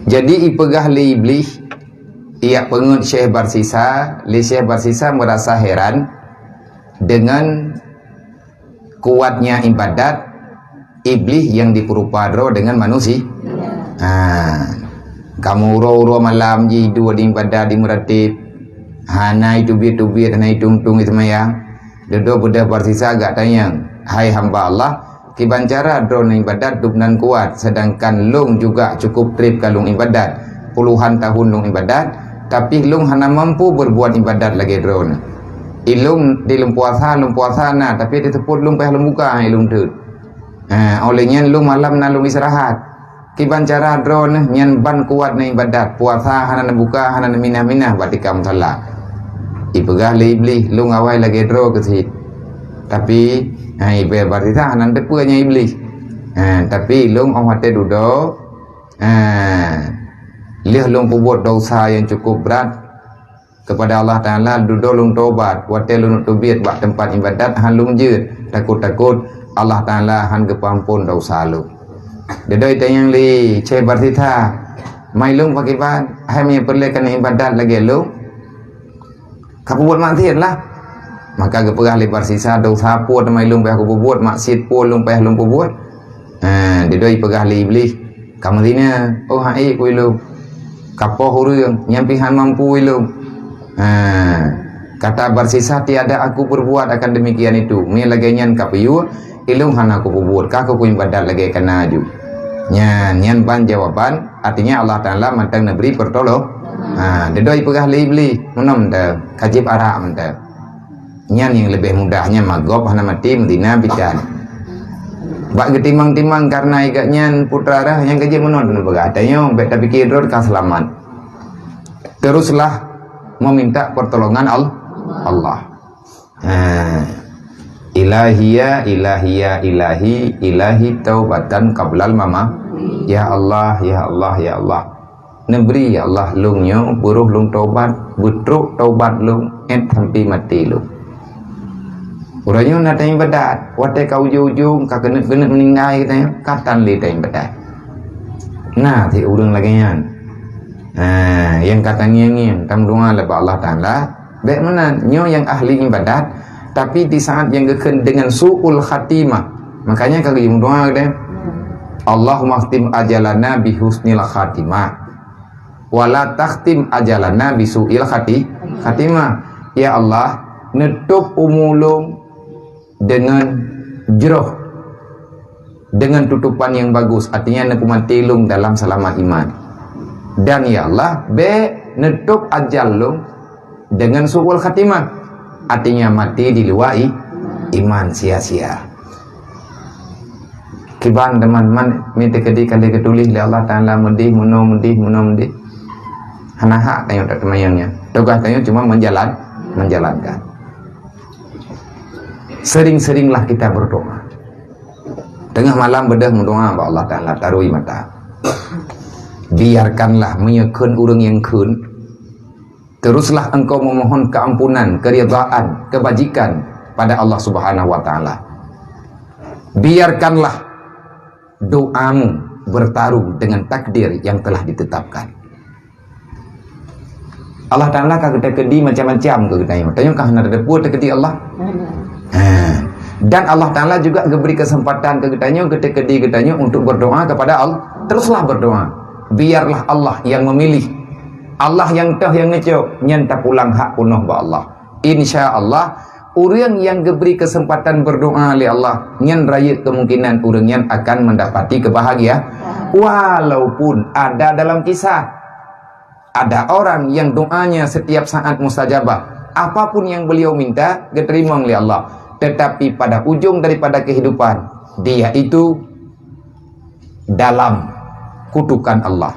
Jadi ipegah li iblis ia pengut Syekh Barsisa. Syekh Barsisa merasa heran dengan kuatnya ibadat iblis yang diperuparo dengan manusia. Kamu uro-uro malam ji dua di ibadat di meratib. Hana itu biar hana hitung-hitung itu mayang. Dedo budak Barsisa agak tanya, hai hamba Allah, kibancara drone ibadat dubnan kuat, sedangkan lung juga cukup trip kalung ibadat, puluhan tahun lung ibadat, tapi lung hana mampu berbuat ibadat lagi drone. Ilung di lung puasa na, tapi disebut lung payah lung buka ilung tu. Olehnya lung malam na lung istirahat. Kibancara drone nyan ban kuat na ibadat, puasa hana buka hana minah-minah batikam salah. Ipegah li iblis lung awai lagi drone ke sit. Tapi ibe Barsisa hana depunya iblis. Tapi lung awate duduk lihat lung buat dosa yang cukup berat kepada Allah Ta'ala, duduk lung tobat wate lung tubiat buat tempat ibadat han lung jid takut-takut Allah Ta'ala han kepampun dosa lung. Dedoi tanyang li Syekh Barsisa, mai lung pakai ban hai me perlekan ibadat lagi lung kapu buat maksiat lah. Maka keperah li Barsisa dosa puat mai lung payah aku buat maksiat pun lung payah lung buat. Dedoi pegah li iblis kamu dina oh hai ku lung kapoh hurung nyampi han mampu lung. Kata Barsisa tiada aku berbuat akan demikian itu. Mi lagi nyan kapiu ilung hana aku buat ka aku ibadat lagi kena aju. Nyan ban jawaban artinya Allah Ta'ala mantang neberi pertolong. Dedoi pegah li iblis menom dah kajib arak mentah. Nyan yang lebih mudahnya magop hana mati medina bidan. Bak getimang-timang karena ikat nyan putra dah yang kajib menon pegah tanya bet tapi kidrot ka selamat. Teruslah meminta pertolongan Allah. Ilahi taubatan qablal mama. Ya Allah neberi ya Allah lungnya buruh lung taubat butruk taubat lung sampai mati lung. Urangnya nak tanya ibadat wate kau ujung ka kena meninggal katanya katan li tanya ibadat. Nah ti urang lagi nyan. Yang katanya ngin tam doa lepa Allah Ta'ala baik mana nyo yang ahli ibadat tapi di saat yang geken dengan su'ul khatimah, makanya kalau yang doa deh Allahumma khtim ajalana bihusnil khatimah wala takhtim ajalana bisu'il khatimah. Ya Allah nutup umulung dengan jeroh, dengan tutupan yang bagus, artinya nekumantilung dalam selamat iman. Dan ya Allah nutup ajalung dengan su'ul khatimah, artinya mati di luar iman sia-sia. Kiban teman-teman minta kedi kali ketulis li Allah Ta'ala mendih mendih hana hak tanya tak temayangnya tugas tanya cuma menjalankan. Sering-seringlah kita berdoa tengah malam bedah mendoa ba Allah Ta'ala tarui mata. Biarkanlah menyekun urang yang kun. Teruslah engkau memohon keampunan, keridhaan, kebajikan pada Allah Subhanahu wa Ta'ala. Biarkanlah doamu bertarung dengan takdir yang telah ditetapkan. Allah Ta'ala kata kedi macam-macam ke katanya. Tanya kah nak ada puas kedi Allah? Dan Allah Ta'ala juga beri kesempatan ke katanya kedi katanya untuk berdoa kepada Allah. Teruslah berdoa. Biarlah Allah yang memilih, Allah yang tah yang ngecok nyanta pulang hak penuh ba Allah. Insya-Allah orang yang diberi kesempatan berdoa oleh Allah nyan raya kemungkinan orang yang akan mendapati kebahagiaan. Walaupun ada dalam kisah ada orang yang doanya setiap saat mustajabah, apapun yang beliau minta diterima oleh Allah, tetapi pada ujung daripada kehidupan dia itu dalam kutukan Allah.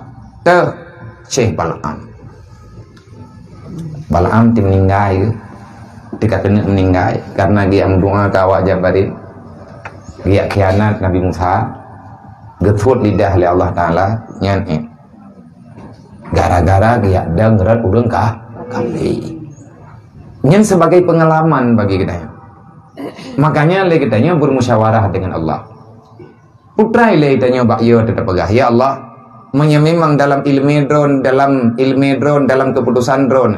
Syekh Balaam tim meninggal ketika kena meninggal karena dia mendoa ke awak Jabarin, dia khianat Nabi Musa, getut lidah oleh Allah Ta'ala nyan gara-gara dia dengerat urang kali nyan sebagai pengalaman bagi kita. Makanya kitanya bermusyawarah dengan Allah. Putra ile kitanya bak yo tetap pegah, ya Allah memang dalam ilmu drone dalam keputusan drone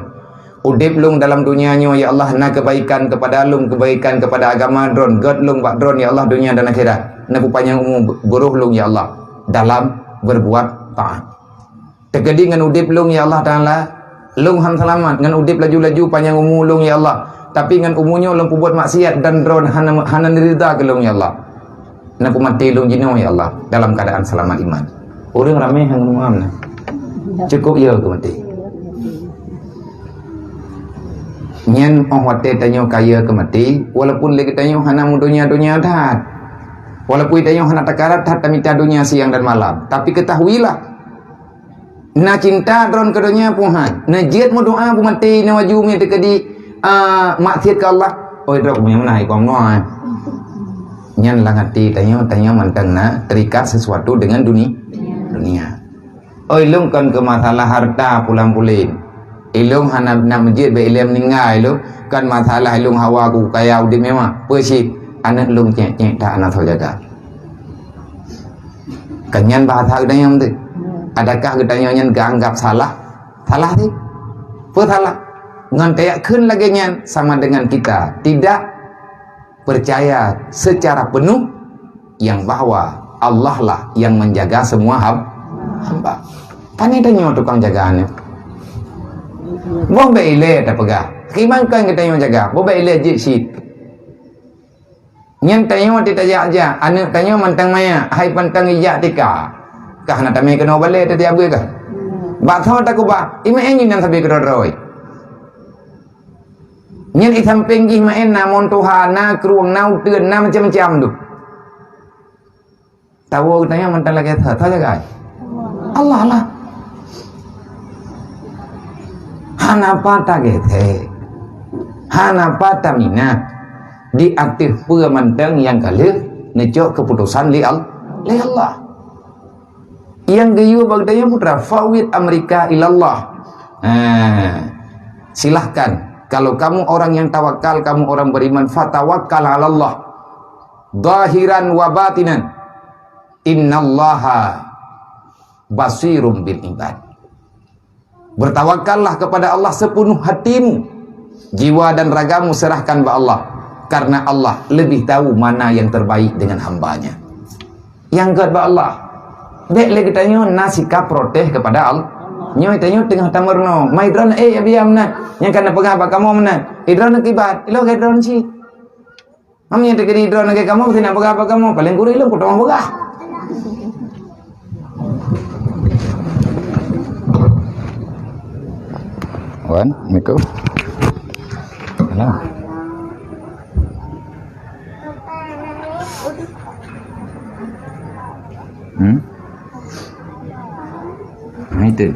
udip lung dalam dunianya ya Allah na kebaikan kepada lung kebaikan kepada agama drone god lung pak drone ya Allah dunia dan akhirat na panjang umur buruh lung ya Allah dalam berbuat taat tegedi ngan udip lung ya Allah taala lung han selamat ngan udip laju-laju panjang umur lung ya Allah tapi ngan umurnya lung buat maksiat dan drone hana nirida ke lung ya Allah na mati lung jino ya Allah dalam keadaan selamat iman orang ramai yang ngomong cukup ya ke mati nyen orang wate tanya kaya ke mati walaupun lagi tanya hana dunia tat walaupun tanya hana takarat tat minta dunia siang dan malam tapi ketahuilah na cinta drone ke dunia puhan na jiat mu doa pu mati na waju mi tekedi maksiat ke Allah oi drone punya menai kong noa nyen lang hati tanya mantang na terikat sesuatu dengan dunia oi lung kan ke masalah harta pulang-puling ilung hana nak masjid be ilmu ningai lu kan masalah ilung hawa ku kaya udip memang persip anak lung cek tak anak tahu jaga kanyan bahasa kita yang tu adakah kita yang anggap salah ni apa salah ngan kun lagi nyan sama dengan kita tidak percaya secara penuh yang bahwa Allah lah yang menjaga semua hamba. Tanya tukang jagaannya. Boh beile tak pegah. Kiman kan kita yang jaga. Boh beile je sit. Nyen tanya tidak aja. Anak tanya mantang maya. Hai pantang ijak tika. Kah nak tamai kena balik tadi abu kah? Bak tahu tak kubah. Ima engin yang sampai keroroi. Nyen i samping gih main na mon Tuhan na keruang na uteun na macam-macam tu. Tahu tanya mantang lagi tahu jaga. Allah lah. Hana pata gethe. Hana pata minat. Diaktif pura manteng yang kalih necok keputusan li Allah. Yang gayu bagdaya putra fawid Amerika ilallah. Silahkan kalau kamu orang yang tawakal, kamu orang beriman, fatawakkal 'ala Allah. Zahiran wa batinan. Innallaha basirum bil ibad. Bertawakallah kepada Allah sepenuh hatimu, jiwa dan ragamu serahkan kepada Allah, karena Allah lebih tahu mana yang terbaik dengan hambanya. Yang kedua Allah, dek lagi tanya nasikap protes kepada Allah. Nyoy tanya tengah tamerno, mai drone abiam na, yang kana pegah apa kamu mana? Drone kibat, ilo ke drone si. Mamnya tegeri drone ke kamu tidak pegah apa kamu, paling gurih lo kutong pegah. Wan, Miko. Halo. Nah itu.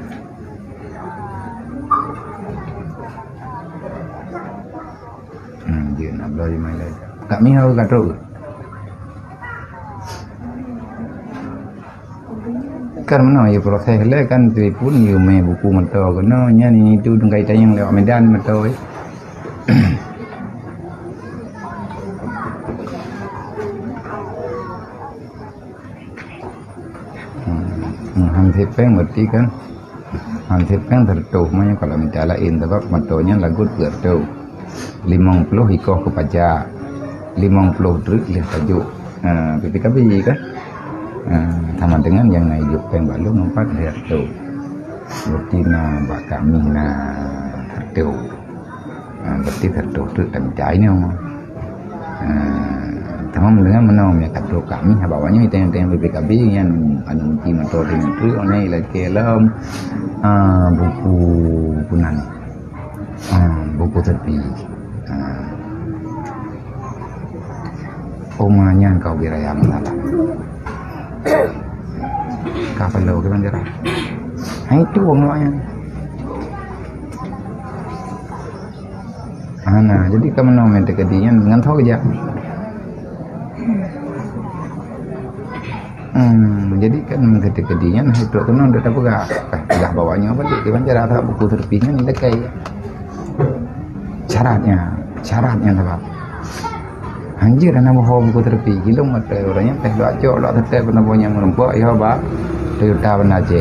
Dia nak belajar main lagi. Kak Mihau kat tu. Kan mana ya proses le kan telefon you main buku mata kena nya ni itu dengan kaitan yang lewat medan mata Hansipeng berarti kan hansipeng tertuh makanya kalau minta lain sebab matonya lagu tertuh 50 ikoh ke pajak 50 truk lihat tajuk PPKB kan sama dengan yang naik jupeng balu nampak lihat tu berarti na bak kami na tertuh berarti tertuh tu dan cairnya tamam dengan menang ya kata kami bawahnya itu yang BPKB yang anu mesti motor dengan tu onai lagi dalam buku punan buku tepi omanya kau biraya masalah kapal lo ke bandara itu omanya ana jadi kamu nak minta kedian dengan tahu aja jadi kan ketika dia itu kena udah tak pegah bawahnya apa di bandara atau buku terpinya ni dekai syaratnya sebab anjir ana bawa buku terpi gilung mata orangnya teh doa cok doa tetep pernah punya merempak ya ba Toyota Benaje.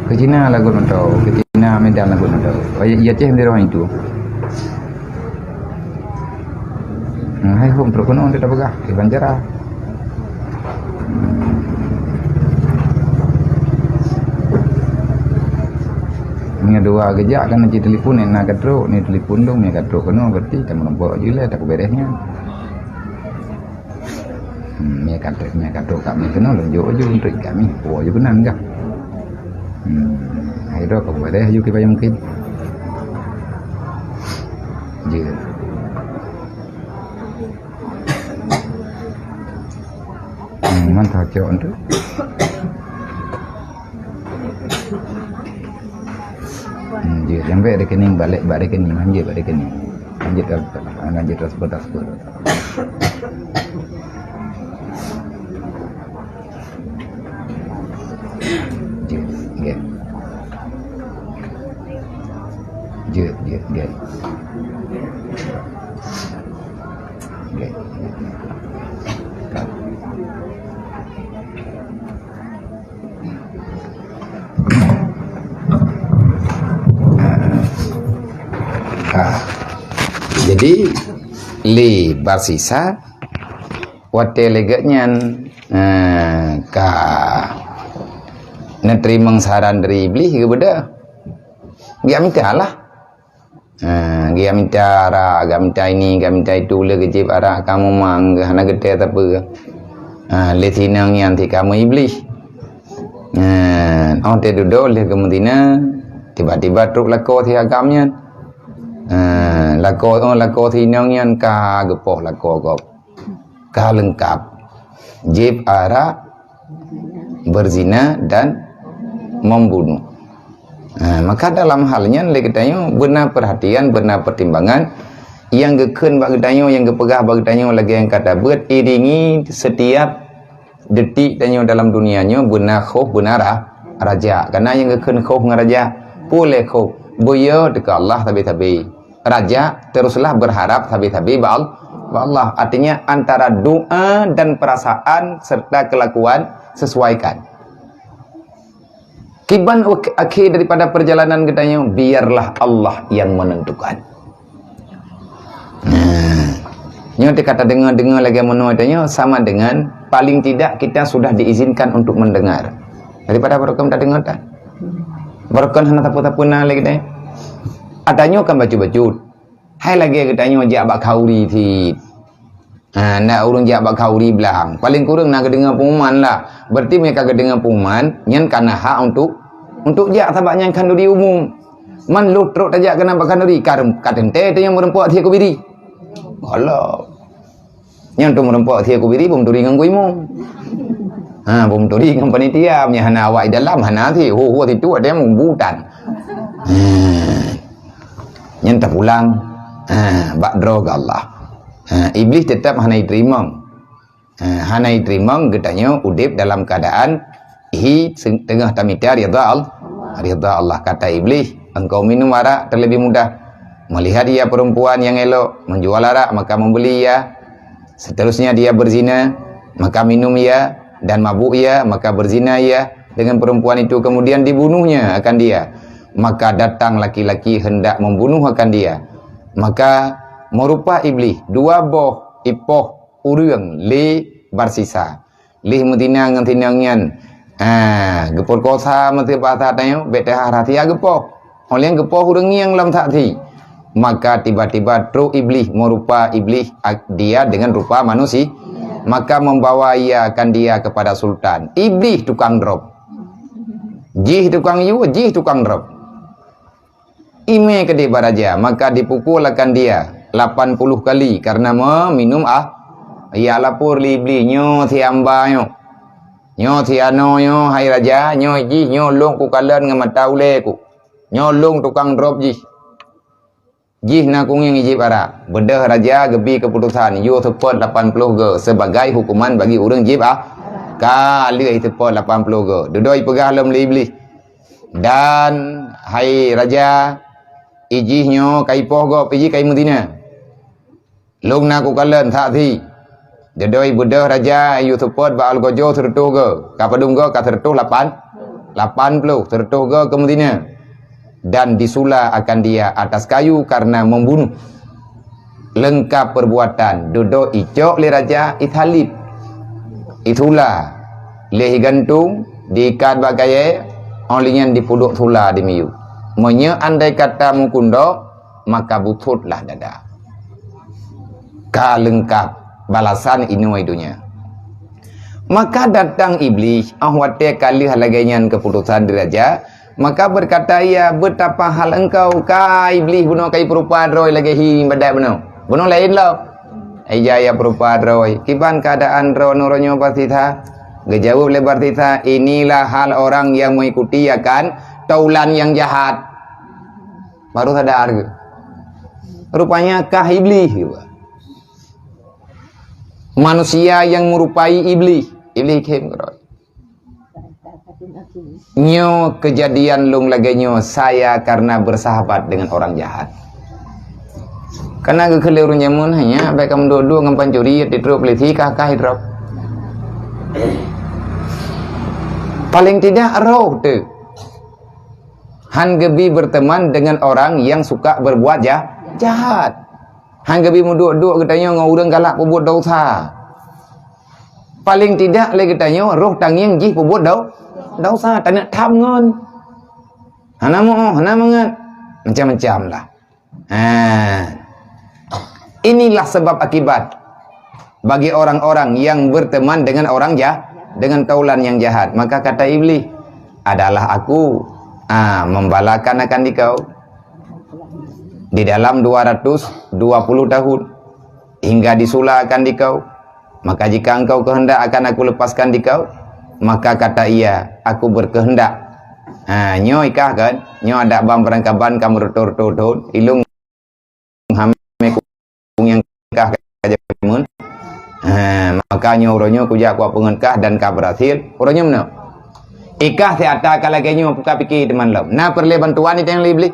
Ke Cina lagu nonton, ke Cina Medan lagu nonton. Oh iya ceh di orang itu. Hai home terkono tidak begah di Banjara. Ni dua gejak kan nanti telefon nak katro ni telefon dong ni katro kono berarti tak menompo jule tak beresnya. Ni katro kami kono lonjo jo untuk kami. Oh jo benar enggak? Hai do kau beres jo kita mungkin. Je. Mantap cok tu. Dia sampai rekening balik rekening anjir rekening. Anjir transport. Je. Jadi li barsisa wate legatnya ka nerima saran dari iblis ke beda dia minta lah dia minta ara dia minta ini dia minta itu le kejip ara kamu mang hana gede tapi le tinang yang ti kamu iblis te duduk le kemudian tiba-tiba truk lako ti agamnya lako thì nang yan ka gepoh lako gop ka lengkap jib ara berzina dan membunuh. Maka dalam halnya leketanya benar perhatian benar pertimbangan yang geken bak gedanyo yang gepegah bak gedanyo lagi yang kata buat iringi setiap detik danyo dalam dunianya benar khauf benar raja karena yang geken khauf ngaraja boleh khauf boyo dekat Allah tabi raja teruslah berharap tabi ba Allah artinya antara doa dan perasaan serta kelakuan sesuaikan kiban akhir daripada perjalanan katanya biarlah Allah yang menentukan. Nyote kata dengar lagi menurutnya sama dengan paling tidak kita sudah diizinkan untuk mendengar daripada barokam tak dengar tak barokam hana tapu-tapuna lagi deh adanya kan baju-baju hai lagi katanya jak bak kauri ti nak urang jak bak kauri belang paling kurang nak dengar pengumuman lah berarti mereka dengar pengumuman nyen kana hak untuk jak tabaknya kanduri umum man lu truk tajak kena bak kanduri katente tu yang merempok ti kubiri Allah nyen tu merempok ti kubiri bom turi nganggu imum bom turi ngam panitia nya hana awak dalam hana ti ho ti tu ada membutan yang tak pulang bak drog Allah iblis tetap hanai terima katanya udip dalam keadaan tengah tamita ridha Allah kata iblis engkau minum arak terlebih mudah melihat dia perempuan yang elok menjual arak maka membeli ia seterusnya dia berzina maka minum ia dan mabuk ia maka berzina ia dengan perempuan itu kemudian dibunuhnya akan dia maka datang laki-laki hendak membunuh akan dia maka merupa iblis dua boh ipoh urang li barsisa li mutina ngantinangan gepor kosa mati bata tayo betah hati gepoh oleh gepoh urang yang lam hati maka tiba-tiba truk iblis merupa iblis dia dengan rupa manusia maka membawa ia akan dia kepada sultan iblis tukang drop jih tukang yu jih tukang drop ime ke dia baraja maka dipukulkan dia 80 kali karena meminum ia lapor libli nyo tiamba nyo tiano nyo hai raja nyo ji nyo long ku kalen ngamata ule ku nyo long tukang drop ji nak kung yang ijib ara bedah raja gebi keputusan yo tepot 80 ge sebagai hukuman bagi orang jib kali tepot 80 ge dudoi pegah lam libli dan hai raja ijihnya kai poh go piji kai mutina long na ku kalen tha thi Jadoi budak raja you support ba algojo tertuh ke. Ka padung ke ka tertuh 80 tertuh ke Medina. Dan disula akan dia atas kayu karena membunuh. Lengkap perbuatan duduk icok le raja ithalib. Itulah lehi gantung diikat bagai onlinyan dipuduk tula di miyu. Menye andai kata mukundok maka bututlah dada. Ka lengkap balasan inuai dunia. Maka datang iblis ahwate kali halaganyan keputusan diraja. Maka berkata ia betapa hal engkau ka iblis bunuh kai perupaan roy lagi hi badak bunuh. Bunuh lain lo. Ijaya perupaan roy. Kiban keadaan ro nuronyo partita. Gejawab lebar partita inilah hal orang yang mengikuti akan taulan yang jahat. Baru sadar ke. Rupanya kah iblis juga. Manusia yang merupai iblis. Iblis kem keroi. Nyo kejadian lung laganya saya karena bersahabat dengan orang jahat. Karena kekelirunya mun hanya baik kamu dua dengan pencuri di drop leti kah drop. Paling tidak roh tu. Han gebi berteman dengan orang yang suka berbuat jahat. Han gebi muduk-duk katanya ngau urang galak berbuat dosa. Paling tidak lagi katanya roh tangiang jih berbuat dosa tak nak tham ngon. Hana mangan. Macam-macam lah. Inilah sebab akibat bagi orang-orang yang berteman dengan orang dengan taulan yang jahat. Maka kata iblis, adalah aku membalakan akan dikau di dalam 220 tahun hingga disula akan dikau. Maka jika engkau kehendak akan aku lepaskan dikau. Maka kata ia, aku berkehendak. Nyo ikah kan, nyo ada bam perangkaban kamu retur ilung hame yang kah kaja mun. Maka nyo uronyo kujak ku pengenkah dan ka berhasil. Uronyo meno. Ikah seata kala kenyo buka pikir teman lo. Na perle bantuan itu yang libli.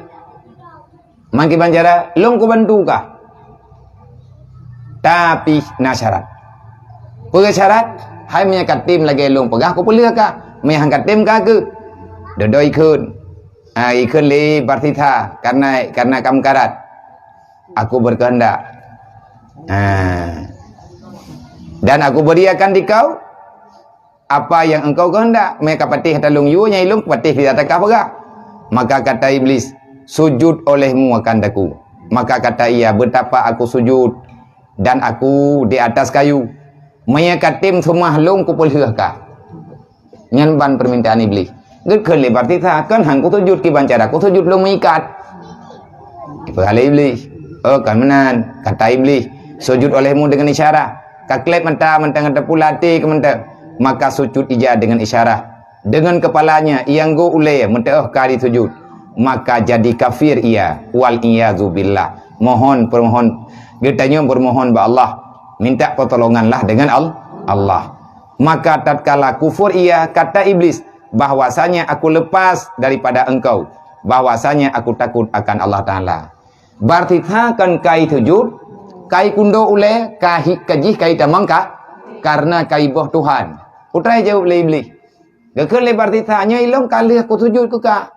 Mangki banjara, long ku bantu kah? Tapi na syarat. Pega syarat, hai menyakat tim lagi long pegah ku pelih kah? Menyakat tim kah ke? Dodoi kun. Ikun li partita karena kamu karat. Aku berkehendak. Dan aku beriakan di kau apa yang engkau kehendak. Mereka patih talung yu nyai lung patih di atas kapagah. Maka kata iblis, sujud olehmu akan daku. Maka kata ia, betapa aku sujud dan aku di atas kayu. Menyakat tim semua lung ku pelihkah. Nyanban permintaan iblis. Gekele berarti kan hang ku sujud ki bancara ku sujud lung mengikat. Kepala iblis. Kan menan kata iblis, sujud olehmu dengan isyarat. Kaklep mentang pulati ke mentang. Maka sujud ija dengan isyarat. Dengan kepalanya yang go uleh mentang kali sujud. Maka jadi kafir ia. Wal iyazu billah. Permohon. Getanya bermohon ba Allah. Minta pertolonganlah dengan Allah. Maka tatkala kufur ia, kata iblis, bahwasanya aku lepas daripada engkau. Bahwasanya aku takut akan Allah Ta'ala. Berarti kan kai sujud, kai kundo ule, kajih kai tamangka, karena kai boh Tuhan. Utrai jawab le iblis. Gekele berarti tanya ilong kali aku sujud ke ka.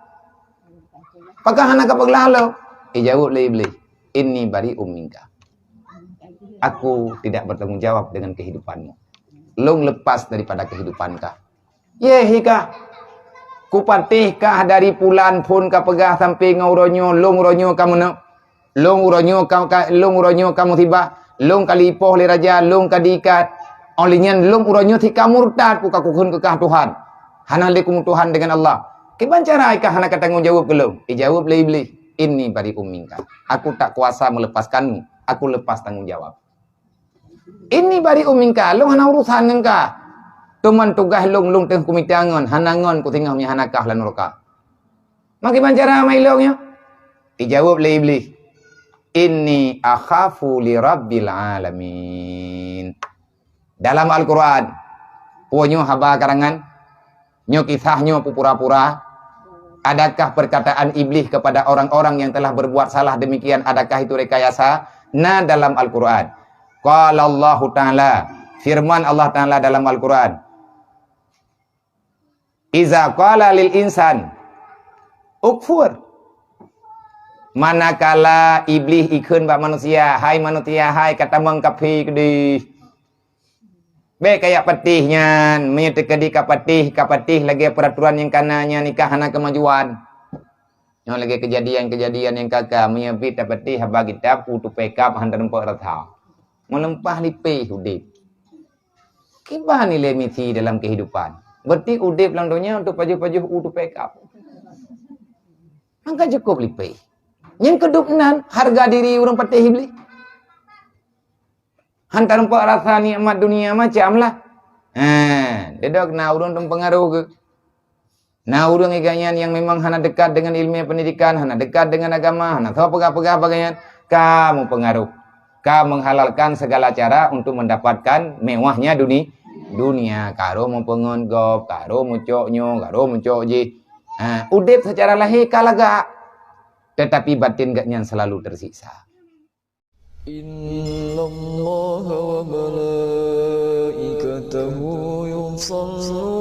Pakah anak kapaglalo. Jawab le iblis. Inni bari minka. Aku tidak bertanggung jawab dengan kehidupanmu. Long lepas daripada kehidupankah. Yehika. Kupatihkah dari pulan pun kapegah sampai ngauronyo, long uronyo kamu no. Long uronyo kamu tiba. Long kali poh le raja, long kadikat. Olinyan long uronyo ti kamu murtad ku kakukun kekah Tuhan. Hana lekum Tuhan dengan Allah. Kiban cara ikah hana katanggung jawab kelong. Dijawab le iblis. Inni bari minka. Aku tak kuasa melepaskanmu. Aku lepas tanggung jawab. Ini bari minka. Long hana urusan engka. Tuman tugah long teng kumitiangon. Hanangon ku tinggal nya hanakah lan roka. Maki bancara mai longnya. Dijawab le iblis. Inni akhafu li rabbil alamin. Dalam Al-Quran. Puanyo haba karangan. Nyo kisahnya pura-pura. Adakah perkataan iblis kepada orang-orang yang telah berbuat salah demikian? Adakah itu rekayasa? Nah dalam Al-Quran. Qala Allah Ta'ala. Firman Allah Ta'ala dalam Al-Quran. Iza qala lil insan ukfur. Manakala iblis ikun bak manusia, hai kata mengkapi kedi. Baik kayak petihnya, menyertai kapatih lagi peraturan yang kananya nikah anak kemajuan. Yang lagi kejadian yang kakak menyebut petih bagi kita putu pekap hantar empok ratha. Melempah lipih udip. Kibah nilai misi dalam kehidupan. Berarti udip dalam dunia untuk paju-paju putu pekap. Maka cukup lipih. Yang kedua, harga diri orang petih iblis. Hantar empok rasa nikmat dunia macam lah. Dedok na urun pengaruh ke. Na urun iganyan yang memang hana dekat dengan ilmu pendidikan, hana dekat dengan agama, hana tahu pegah-pegah bagian. Kamu pengaruh. Kamu menghalalkan segala cara untuk mendapatkan mewahnya dunia. Karo mau pengonggop, karo mau coknyo, karo mau cokji. Udip secara lahir kalaga. Tetapi batin gaknya selalu tersiksa. Inna Allah wa malaikatahu yusalluna